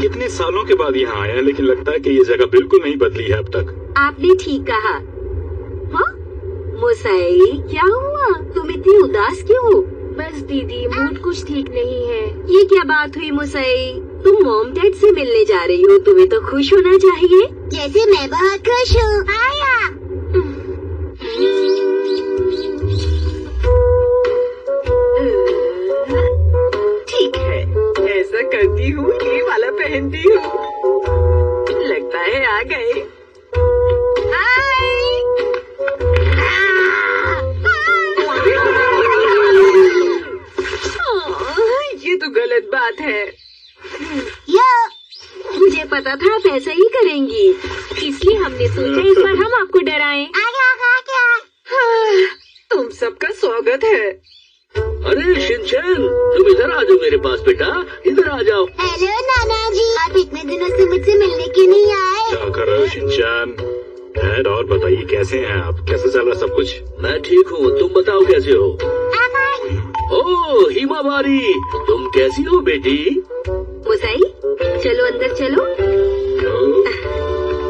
कितने सालों के बाद यहाँ आए हैं, लेकिन लगता है कि ये जगह बिल्कुल नहीं बदली है अब तक। आपने ठीक कहा। हाँ मुसाई, क्या हुआ? तुम इतनी उदास क्यों हो? बस दीदी, मूड कुछ ठीक नहीं है। ये क्या बात हुई मुसाई? तुम मॉम डैड से मिलने जा रही हो, तुम्हें तो खुश होना चाहिए। जैसे मैं बहुत खुश हूँ। आया। ठीक है, ऐसा करती हूँ, ये वाला पहनती हूँ। लगता है आ गए। ये तो गलत बात है। मुझे पता था आप ऐसा ही करेंगी, इसलिए हमने सोचा इस बार हम आपको डराएं। तुम सबका स्वागत है। अरे शिनचैन, तुम इधर आ जाओ मेरे पास बेटा, इधर आ जाओ। हेलो नाना जी, आप इतने दिनों से मुझसे मिलने क्यों नहीं आए? क्या कर रहे हो शिनचैन? डैड, और बताइए कैसे हैं आप? कैसे चल रहा सब कुछ? मैं ठीक हूँ, तुम बताओ कैसे हो? ओह हिमावारी, तुम कैसी हो बेटी? मुसाई चलो अंदर चलो।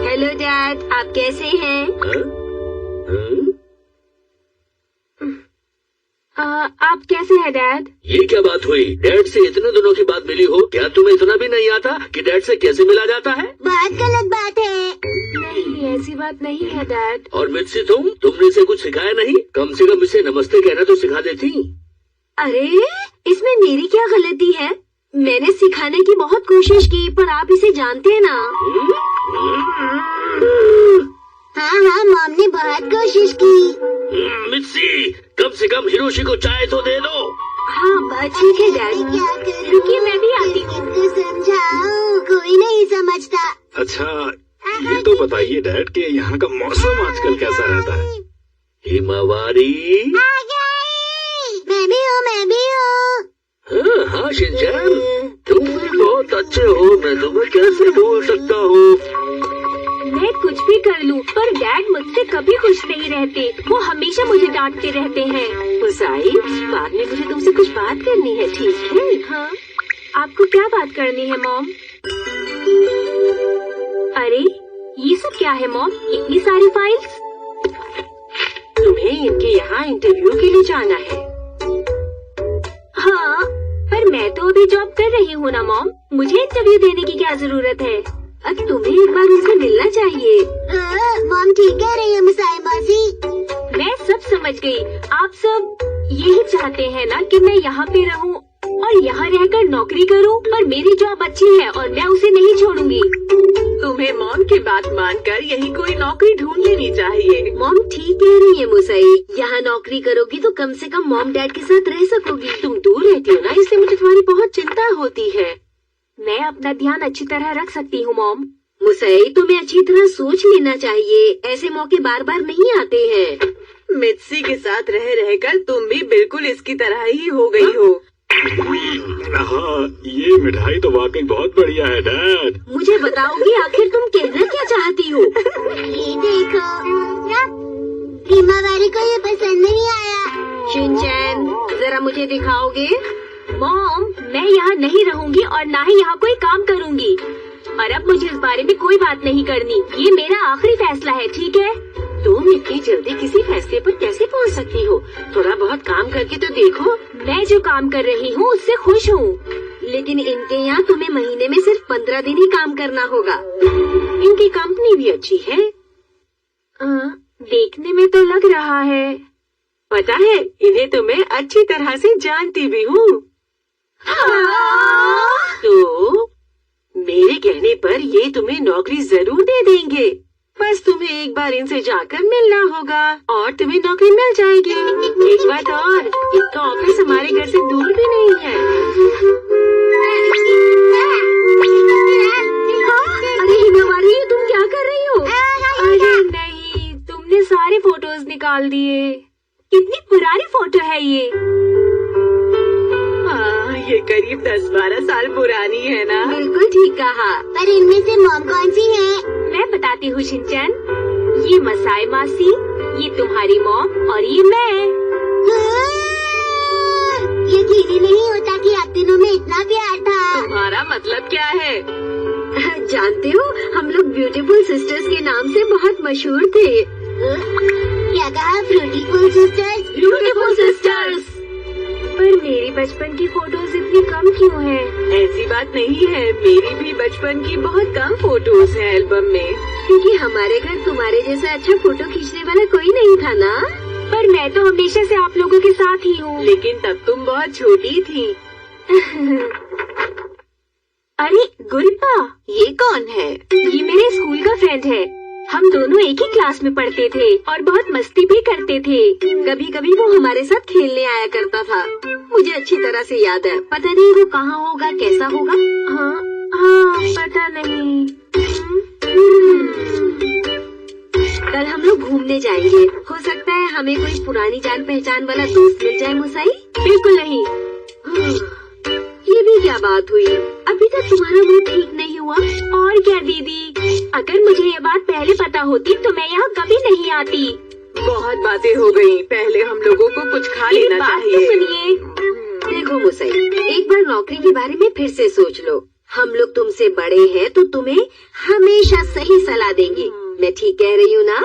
हेलो डैड, आप कैसे हैं? आप कैसे हैं डैड? ये क्या बात हुई? डैड से इतने दिनों के बाद मिली हो, क्या तुम्हें इतना भी नहीं आता कि डैड से कैसे मिला जाता है? बहुत गलत बात है। नहीं, ऐसी बात नहीं है डैड। और मिर्ची, तुमने इसे कुछ सिखाया नहीं? कम से कम इसे नमस्ते कहना तो सिखा देती। अरे इसमें मेरी क्या गलती है? मैंने सिखाने की बहुत कोशिश की, पर आप इसे जानते हैं ना। हाँ, मॉम ने बहुत कोशिश की। मिर्ची, कम से कम हिरोशी को चाय तो दे दो। हाँ ठीक है डैड। क्या करूं? रुकिए, मैं भी आती हूँ। किसको समझाऊं? कोई नहीं समझता। अच्छा ये तो बताइए डैड कि यहाँ का मौसम आजकल कैसा रहता है? हिमावारी। आ गई। मैं भी हूँ। हाँ शिनचैन, तुम भी बहुत अच्छे हो, मैं तुम्हें कैसे भूल सकता हूँ? मैं कुछ भी कर लूं, पर डैड मुझसे कभी खुश नहीं रहते। वो हमेशा मुझे डांटते रहते हैं। मुसाई, बाद में मुझे तुमसे कुछ बात करनी है, ठीक है? हाँ, आपको क्या बात करनी है मॉम? अरे ये सब क्या है मॉम? इतनी सारी फाइल्स। तुम्हें इनके यहाँ इंटरव्यू के लिए जाना है। हाँ, पर मैं तो अभी जॉब कर रही हूँ ना मॉम, मुझे इंटरव्यू देने की क्या जरूरत है? अब तुम्हें एक बार उनसे मिलना चाहिए। मॉम ठीक कह रही है मुसाई मौसी। मैं सब समझ गई। आप सब यही चाहते हैं ना कि मैं यहाँ पे रहूँ और यहाँ रहकर नौकरी करूँ, पर मेरी जॉब अच्छी है और मैं उसे नहीं छोड़ूंगी। तुम्हें मॉम की बात मानकर यही कोई नौकरी ढूंढ लेनी चाहिए। मॉम ठीक कह रही है मुसाई, यहाँ नौकरी करोगी तो कम से कम मॉम डैड के साथ रह सकोगी। तुम दूर रहती हो ना, इसलिए मुझे तुम्हारी बहुत चिंता होती है। मैं अपना ध्यान अच्छी तरह रख सकती हूँ मॉम। मुसाई, तुम्हें अच्छी तरह सोच लेना चाहिए, ऐसे मौके बार बार नहीं आते हैं। मित्सी के साथ रह रहकर तुम भी बिल्कुल इसकी तरह ही हो गई हो। हाँ, ये मिठाई तो वाकई बहुत बढ़िया है डैड। मुझे बताओगी आखिर तुम कहना क्या चाहती हो? ये देखो, हिमावारी को ये पसंद नहीं आया। शिनचैन, जरा मुझे दिखाओगे? मॉम, मैं यहाँ नहीं रहूंगी और ना ही यहाँ कोई काम करूंगी। और अब मुझे इस बारे में कोई बात नहीं करनी। ये मेरा आखिरी फैसला है, ठीक है? तुम इतनी जल्दी किसी फैसले पर कैसे पहुंच सकती हो? थोड़ा बहुत काम करके तो देखो। मैं जो काम कर रही हूँ उससे खुश हूँ। लेकिन इनके यहाँ तुम्हें महीने में सिर्फ 15 दिन ही काम करना होगा। इनकी कंपनी भी अच्छी है। देखने में तो लग रहा है। पता है, इन्हें तो मैं अच्छी तरह से जानती भी हूँ। तो मेरे कहने पर ये तुम्हें नौकरी जरूर दे देंगे। बस तुम्हें एक बार इनसे जाकर मिलना होगा और तुम्हें नौकरी मिल जाएगी। एक बात और, इनका ऑफिस हमारे घर से दूर भी नहीं है। अरे हिमावारी, तुम क्या कर रही हो? अरे नहीं, तुमने सारे फोटोज निकाल दिए। कितनी पुरानी फोटो है ये। ये करीब 10-12 साल पुरानी है ना? बिल्कुल ठीक कहा। पर इनमें से मॉम कौन सी है? मैं बताती हूँ शिनचैन। ये मसाई मासी, ये तुम्हारी मॉम और ये मैं। यकीन ही नहीं होता कि आप तीनों में इतना प्यार था। तुम्हारा मतलब क्या है? जानते हो, हम लोग ब्यूटीफुल सिस्टर्स के नाम से बहुत मशहूर थे। क्या कहा? Beautiful sisters? Beautiful sisters. पर मेरी बचपन की फोटोज इतनी कम क्यों है? ऐसी बात नहीं है, मेरी भी बचपन की बहुत कम फोटोज हैं एल्बम में। क्योंकि हमारे घर तुम्हारे जैसा अच्छा फोटो खींचने वाला कोई नहीं था ना। पर मैं तो हमेशा से आप लोगों के साथ ही हूँ। लेकिन तब तुम बहुत छोटी थी। अरे गुरिप्पा, ये कौन है? ये मेरे स्कूल का फ्रेंड है। हम दोनों एक ही क्लास में पढ़ते थे और बहुत मस्ती भी करते थे। कभी कभी वो हमारे साथ खेलने आया करता था। मुझे अच्छी तरह से याद है। पता नहीं वो कहाँ होगा, कैसा होगा। हाँ, पता नहीं। कल हम लोग घूमने जाएंगे। हो सकता है हमें कोई पुरानी जान पहचान वाला दोस्त मिल जाए। मुसाई? बिल्कुल नहीं। ये भी क्या बात हुई? अभी तक तुम्हारा मूड ठीक नहीं हुआ? और क्या दीदी, अगर मुझे ये बात पहले पता होती तो मैं यहाँ कभी नहीं आती। बहुत बातें हो गई, पहले हम लोगों को कुछ खा लेना बात तो चाहिए। सुनिए। देखो मुसाई, एक बार नौकरी के बारे में फिर से सोच लो। हम लोग तुमसे बड़े हैं तो तुम्हें हमेशा सही सलाह देंगे। मैं ठीक कह रही हूँ ना?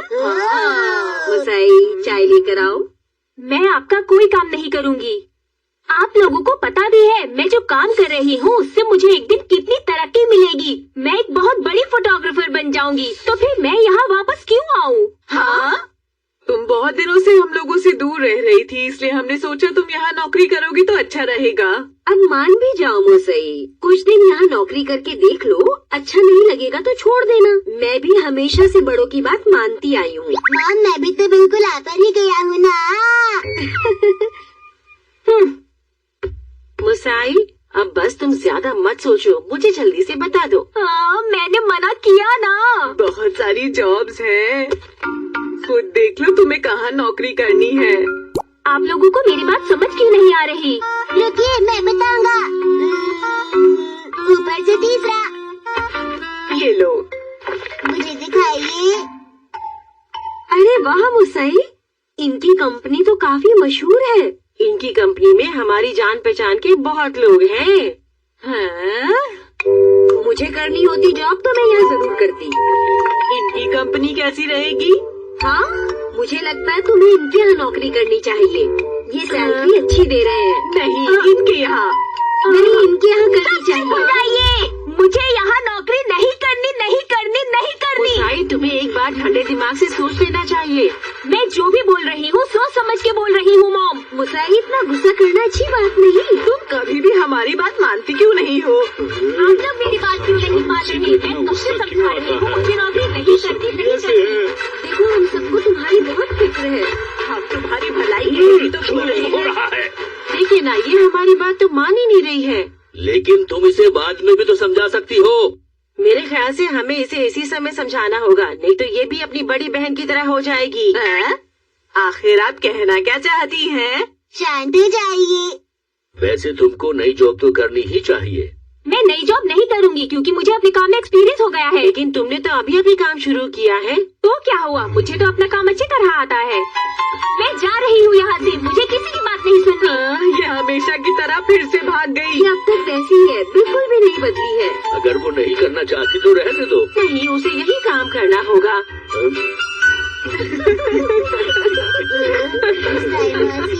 मुसाई, चाय लेकर आओ। मैं आपका कोई काम नहीं करूँगी। आप लोगों को पता भी है मैं जो काम कर रही हूँ उससे मुझे एक दिन कितनी तरक्की मिलेगी। मैं एक बहुत बड़ी फोटोग्राफर बन जाऊंगी। तो फिर मैं यहाँ वापस क्यों आऊँ? हाँ, तुम बहुत दिनों से हम लोगों से दूर रह रही थी, इसलिए हमने सोचा तुम यहाँ नौकरी करोगी तो अच्छा रहेगा। अब मान भी जाओ मुसाई, कुछ दिन यहाँ नौकरी करके देख लो। अच्छा नहीं लगेगा तो छोड़ देना। मैं भी हमेशा से बड़ों की बात मानती आई हूँ। मॉम, मैं भी तो बिल्कुल आकर ही गया हूँ ना। मुसाई, अब बस तुम ज्यादा मत सोचो, मुझे जल्दी से बता दो। मैंने मना किया ना। बहुत सारी जॉब्स हैं, खुद देख लो तुम्हें कहाँ नौकरी करनी है। आप लोगों को मेरी बात समझ क्यों नहीं आ रही? रुकिए, मैं बताऊंगा। ऊपर से तीसरा। ये लो। मुझे दिखाइए। अरे वाह मुसाई, इनकी कंपनी तो काफी मशहूर है। इनकी कंपनी में हमारी जान पहचान के बहुत लोग हैं। हाँ? मुझे करनी होती जॉब तो मैं यहाँ जरूर करती। इनकी कंपनी कैसी रहेगी? हाँ, मुझे लगता है तुम्हें इनके यहाँ नौकरी करनी चाहिए। ये सैलरी अच्छी दे रहे हैं। नहीं, इनके यहाँ। नहीं, इनके यहाँ करनी चाहिए। बुलाइए, मुझे यहाँ नौकरी नहीं करनी, नहीं करनी, नहीं करनी। मुसाई, तुम्हें एक बार ठंडे दिमाग से सोच लेना चाहिए। मैं जो भी बोल रही हूँ सोच समझ के बोल रही हूँ मॉम। मुसाई, इतना गुस्सा करना अच्छी बात नहीं। तुम कभी भी हमारी बात मानती क्यों नहीं हो? आप लोग मेरी बात क्यों नहीं मान रहे? मैं कब से समझा रही हूँ मुझे नौकरी नहीं करनी, नहीं करनी। देखो, हम सबको तुम्हारी बहुत फिक्र है। हम तुम्हारी भलाई के लिए तो बोल रहे हो हैं। रहा है। देखिए ना, ये हमारी बात तो मान ही नहीं रही है। लेकिन तुम इसे बाद में भी तो समझा सकती हो। मेरे ख्याल से हमें इसे इसी समय समझाना होगा, नहीं तो ये भी अपनी बड़ी बहन की तरह हो जाएगी। आखिर आप कहना क्या चाहती हैं? शांत हो जाइए। वैसे तुमको नई जॉब तो करनी ही चाहिए। मैं नई जॉब नहीं करूँगी क्योंकि मुझे अपने काम में एक्सपीरियंस हो गया है। लेकिन तुमने तो अभी अभी काम शुरू किया है। तो क्या हुआ, मुझे तो अपना काम अच्छी तरह आता है। मैं जा रही हूँ यहाँ से, मुझे किसी की बात नहीं सुननी। ये हमेशा की तरह फिर से भाग गई। ये अब तक वैसी है, बिल्कुल भी नहीं बदली है। अगर वो नहीं करना चाहती तो रहने दो। नहीं, उसे यही काम करना होगा। मुसाई